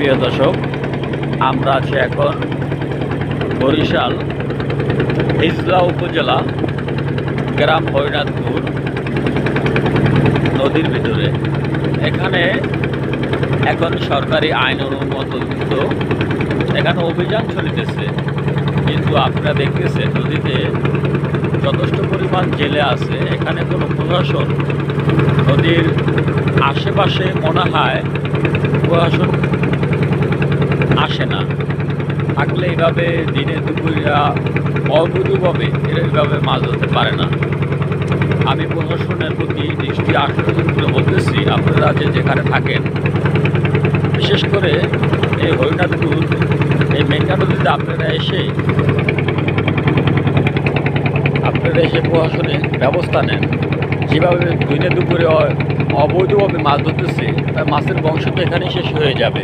প্রিয় দর্শক, আমরা আছি এখন বরিশাল হিজলা উপজেলা গ্রাম হরিনাথপুর নদীর ভিতরে। এখানে এখন সরকারি আইন অনুমোদিত এখানে অভিযান চলিতেছে, কিন্তু আপনারা দেখতেছেন নদীতে যথেষ্ট পরিমাণ জেলে আছে। এখানে কোনো প্রশাসন নদীর আশেপাশে মনে হয় প্রশাসন আসে না। থাকলে এইভাবে দিনে দুপুরিয়া অবৈধভাবে এইভাবে মাছ ধরতে পারে না। আমি প্রশাসনের প্রতি দৃষ্টি আকর্ষণ করে বলতেছি, আপনারা যেখানে থাকেন, বিশেষ করে এই হরিনাথপুর এই মেঘনা নদীতে আপনারা এসে প্রশাসনিক ব্যবস্থা নেন। যেভাবে দিনে দুপুরে অবৈধভাবে মাছ ধরতেছে, তার মাছের বংশ তো এখানে শেষ হয়ে যাবে।